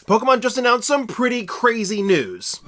Pokemon just announced some pretty crazy news.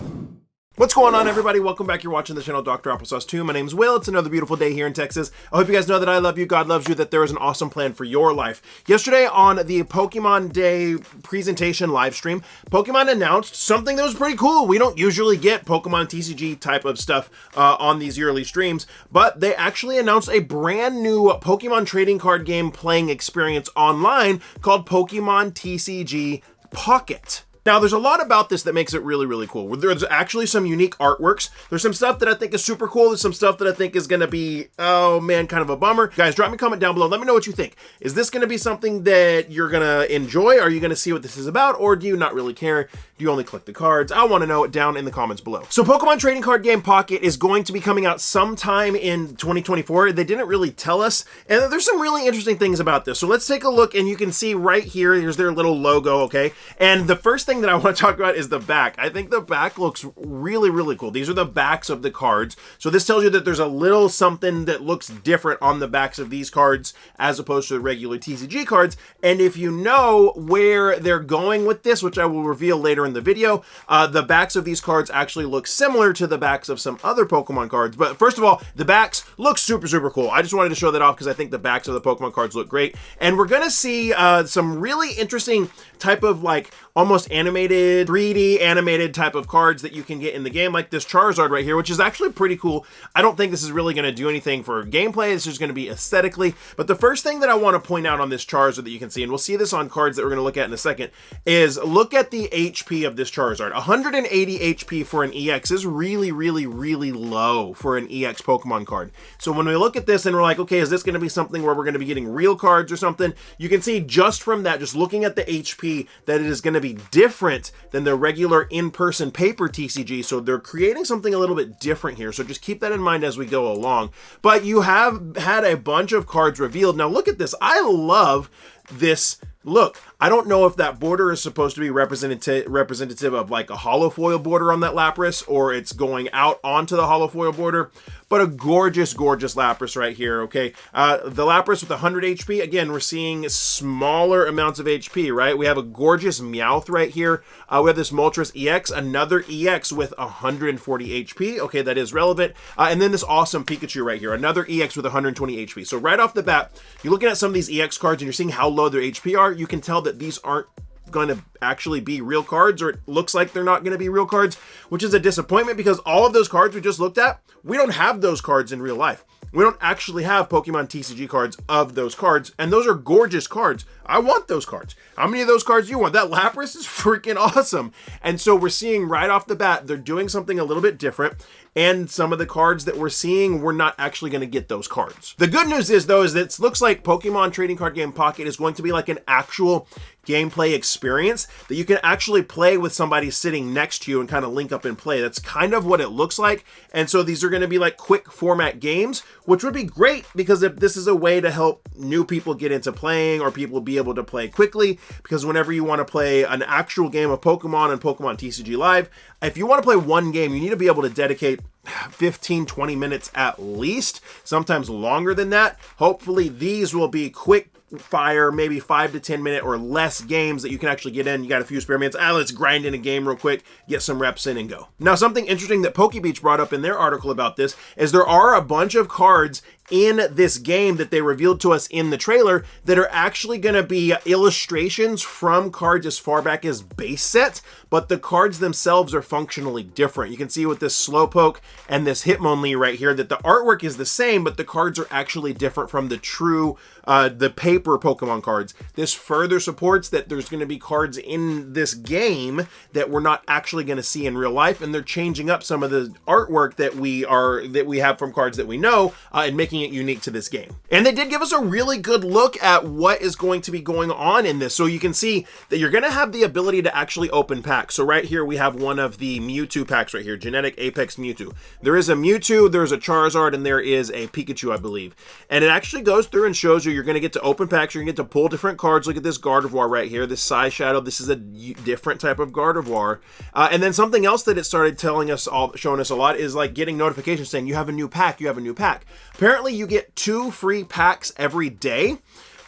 What's going on, everybody? Welcome back. You're watching the channel Dr.Applesauce 2. My name's Will. It's another beautiful day here in Texas. I hope you guys know that I love you, God loves you, that there is an awesome plan for your life. Yesterday on the Pokemon Day presentation live stream, Pokemon announced something that was pretty cool. We don't usually get Pokemon TCG type of stuff on these yearly streams, but they actually announced a brand new Pokemon trading card game playing experience online called Pokemon TCG Pocket. Now, there's a lot about this that makes it really, really cool. There's actually some unique artworks. There's some stuff that I think is super cool. There's some stuff that I think is going to be, oh man, kind of a bummer. Guys, drop me a comment down below. Let me know what you think. Is this going to be something that you're going to enjoy? Are you going to see what this is about? Or do you not really care? Do you only click the cards? I want to know it down in the comments below. So Pokemon Trading Card Game Pocket is going to be coming out sometime in 2024. They didn't really tell us. And there's some really interesting things about this. So let's take a look, and you can see right here, here's their little logo, okay? And the first thing that I want to talk about is the back. I think the back looks really, really cool. These are the backs of the cards. So this tells you that there's a little something that looks different on the backs of these cards as opposed to the regular TCG cards. And if you know where they're going with this, which I will reveal later in the video, the backs of these cards actually look similar to the backs of some other Pokemon cards. But first of all, the backs look super, super cool. I just wanted to show that off because I think the backs of the Pokemon cards look great. And we're going to see some really interesting type of like almost animated, 3D animated type of cards that you can get in the game, like this Charizard right here, which is actually pretty cool. I don't think this is really going to do anything for gameplay. This is going to be aesthetically. But the first thing that I want to point out on this Charizard that you can see, and we'll see this on cards that we're going to look at in a second, is look at the HP of this Charizard. 180 HP for an EX is really, really, really low for an EX Pokemon card. So when we look at this and we're like, okay, is this going to be something where we're going to be getting real cards or something? You can see just from that, just looking at the HP, that it is going to be different than the regular in-person paper TCG. So they're creating something a little bit different here. So just keep that in mind as we go along. But you have had a bunch of cards revealed. Now look at this. I love this look. I don't know if that border is supposed to be representative of like a holofoil border on that Lapras, or it's going out onto the holofoil border, but a gorgeous, gorgeous Lapras right here, okay? The Lapras with 100 HP, again, we're seeing smaller amounts of HP, right? We have a gorgeous Meowth right here. We have this Moltres EX, another EX with 140 HP. Okay, that is relevant. And then this awesome Pikachu right here, another EX with 120 HP. So right off the bat, you're looking at some of these EX cards and you're seeing how low their HP are. You can tell that these aren't going to actually be real cards, or it looks like they're not going to be real cards, which is a disappointment because all of those cards we just looked at, we don't have those cards in real life. We don't actually have Pokemon TCG cards of those cards, and those are gorgeous cards. I want those cards. How many of those cards do you want? That Lapras is freaking awesome. And so we're seeing right off the bat, they're doing something a little bit different. And some of the cards that we're seeing, we're not actually going to get those cards. The good news is, though, is that it looks like Pokemon Trading Card Game Pocket is going to be like an actual gameplay experience that you can actually play with somebody sitting next to you and kind of link up and play. That's kind of what it looks like. And so these are going to be like quick format games, which would be great because if this is a way to help new people get into playing, or people be able to play quickly, because whenever you want to play an actual game of Pokemon and Pokemon TCG Live, if you want to play one game, you need to be able to dedicate 15-20 minutes at least, sometimes longer than that. Hopefully these will be quick fire, maybe 5 to 10 minute or less games that you can actually get in. You got a few spare minutes. Let's grind in a game real quick, get some reps in and go. Now, something interesting that PokeBeach brought up in their article about this is there are a bunch of cards in this game that they revealed to us in the trailer that are actually going to be illustrations from cards as far back as base set, but the cards themselves are functionally different. You can see with this Slowpoke and this Hitmonlee right here that the artwork is the same, but the cards are actually different from the true, the paper Pokemon cards. This further supports that there's going to be cards in this game that we're not actually going to see in real life, and they're changing up some of the artwork that we have from cards that we know, and making it unique to this game. And they did give us a really good look at what is going to be going on in this. So you can see that you're going to have the ability to actually open packs. So right here we have one of the Mewtwo packs right here, Genetic Apex Mewtwo. There is a Mewtwo, there's a Charizard, and there is a Pikachu, I believe. And it actually goes through and shows you you're going to get to open packs, you're going to get to pull different cards. Look at this Gardevoir right here, this Psy Shadow. This is a different type of Gardevoir. And then something else that it started telling us, showing us a lot, is like getting notifications saying you have a new pack, you have a new pack. Apparently you get 2 free packs every day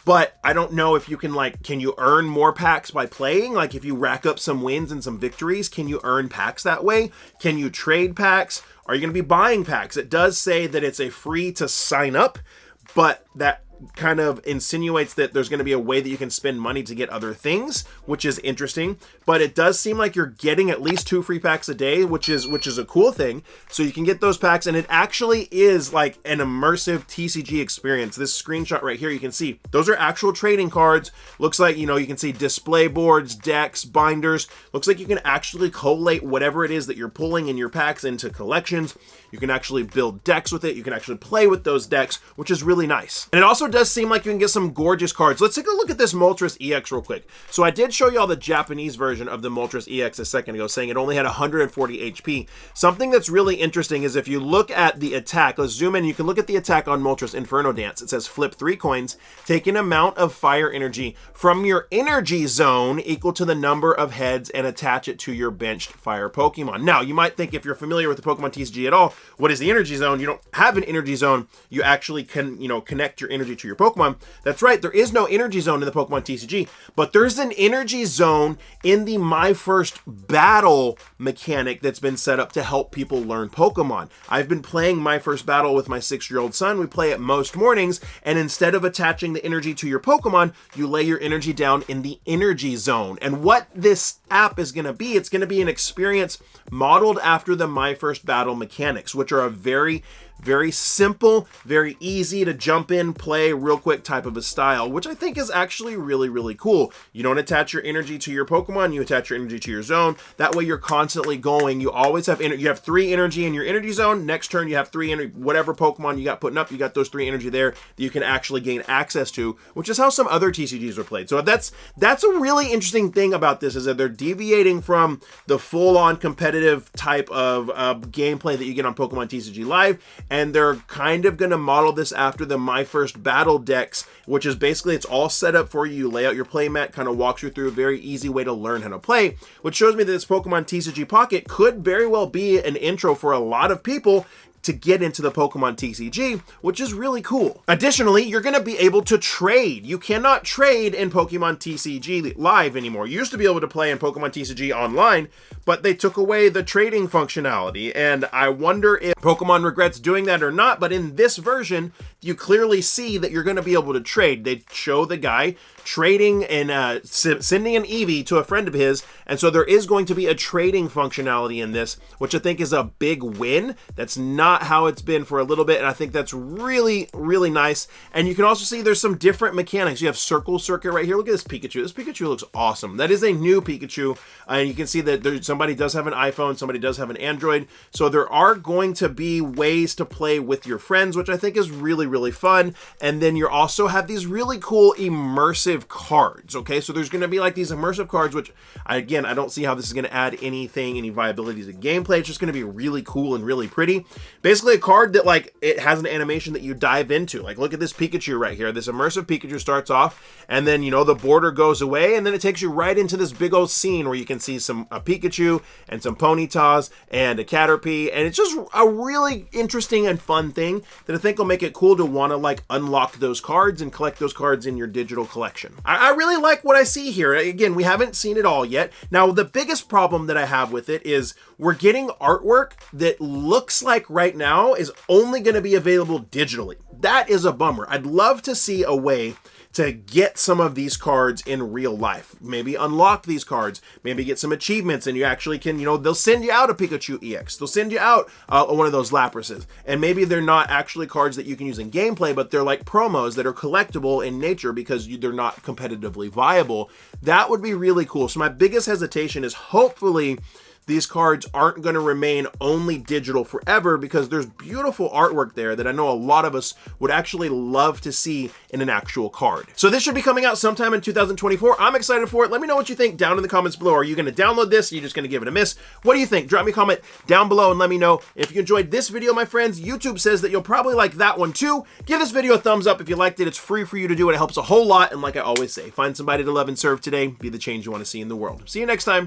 but I don't know if you can, like, can you earn more packs by playing? Like, if you rack up some wins and some victories, can you earn packs that way? Can you trade packs? Are you going to be buying packs? It does say that it's a free to sign up, but that kind of insinuates that there's going to be a way that you can spend money to get other things, which is interesting. But it does seem like you're getting at least 2 free packs a day, which is a cool thing. So you can get those packs, and it actually is like an immersive TCG experience. This screenshot right here, you can see those are actual trading cards. Looks like, you know, you can see display boards, decks, binders. Looks like you can actually collate whatever it is that you're pulling in your packs into collections. You can actually build decks with it. You can actually play with those decks, which is really nice. And it also does seem like you can get some gorgeous cards. Let's take a look at this Moltres EX real quick. So I did show you all the Japanese version of the Moltres EX a second ago, saying it only had 140 HP. Something that's really interesting is if you look at the attack, let's zoom in, you can look at the attack on Moltres Inferno Dance. It says flip 3 coins, take an amount of fire energy from your energy zone equal to the number of heads and attach it to your benched fire Pokemon. Now, you might think, if you're familiar with the Pokemon TCG at all, what is the energy zone? You don't have an energy zone. You actually can, you know, connect your energy to your Pokemon. That's right, there is no energy zone in the Pokemon TCG, but there's an energy zone in the My First Battle mechanic that's been set up to help people learn Pokemon. I've been playing My First Battle with my 6-year-old son. We play it most mornings, and instead of attaching the energy to your Pokemon, you lay your energy down in the energy zone. And what this app is going to be, it's going to be an experience modeled after the My First Battle mechanics, which are a very simple, very easy to jump in, play real quick type of a style, which I think is actually really, really cool. You don't attach your energy to your Pokemon, you attach your energy to your zone. That way you're constantly going. You always have you have 3 energy in your energy zone. Next turn you have 3 energy, whatever Pokemon you got putting up, you got those 3 energy there that you can actually gain access to, which is how some other TCGs are played. So that's a really interesting thing about this, is that they're deviating from the full-on competitive type of gameplay that you get on Pokemon TCG Live, and they're kind of going to model this after the My First Battle decks, which is basically, it's all set up for you. You lay out your playmat, kind of walks you through a very easy way to learn how to play, which shows me that this Pokemon TCG Pocket could very well be an intro for a lot of people to get into the Pokemon TCG, which is really cool. Additionally, you're going to be able to trade. You cannot trade in Pokemon TCG Live anymore. You used to be able to play in Pokemon TCG online, but they took away the trading functionality, and I wonder if Pokemon regrets doing that or not. But in this version, you clearly see that you're going to be able to trade. They show the guy trading and sending an Eevee to a friend of his, and so there is going to be a trading functionality in this, which I think is a big win. That's not how it's been for a little bit, and I think that's really, really nice. And you can also see there's some different mechanics. You have Circle Circuit right here. Look at this Pikachu. This Pikachu looks awesome. That is a new Pikachu, and you can see that somebody does have an iPhone, somebody does have an Android, so there are going to be ways to play with your friends, which I think is really, really fun. And then you also have these really cool immersive cards. Okay, so there's going to be like these immersive cards, which I don't see how this is going to add any viability to gameplay. It's just going to be really cool and really pretty. Basically a card that, like, it has an animation that you dive into. Like, look at this Pikachu right here. This immersive Pikachu starts off, and then, you know, the border goes away, and then it takes you right into this big old scene where you can see a Pikachu and some Ponytas and a Caterpie, and it's just a really interesting and fun thing that I think will make it cool to want to, like, unlock those cards and collect those cards in your digital collection. I really like what I see here. Again, we haven't seen it all yet. Now, the biggest problem that I have with it is we're getting artwork that looks like right now is only going to be available digitally. That is a bummer. I'd love to see a way to get some of these cards in real life. Maybe unlock these cards, maybe get some achievements, and you actually can, you know, they'll send you out a Pikachu EX. They'll send you out one of those Laprases. And maybe they're not actually cards that you can use in gameplay, but they're like promos that are collectible in nature because they're not competitively viable. That would be really cool. So my biggest hesitation is hopefully these cards aren't going to remain only digital forever, because there's beautiful artwork there that I know a lot of us would actually love to see in an actual card. So this should be coming out sometime in 2024. I'm excited for it. Let me know what you think down in the comments below. Are you going to download this? Are you just going to give it a miss? What do you think? Drop me a comment down below and let me know. If you enjoyed this video, my friends, YouTube says that you'll probably like that one too. Give this video a thumbs up if you liked it. It's free for you to do. It helps a whole lot. And like I always say, find somebody to love and serve today. Be the change you want to see in the world. See you next time.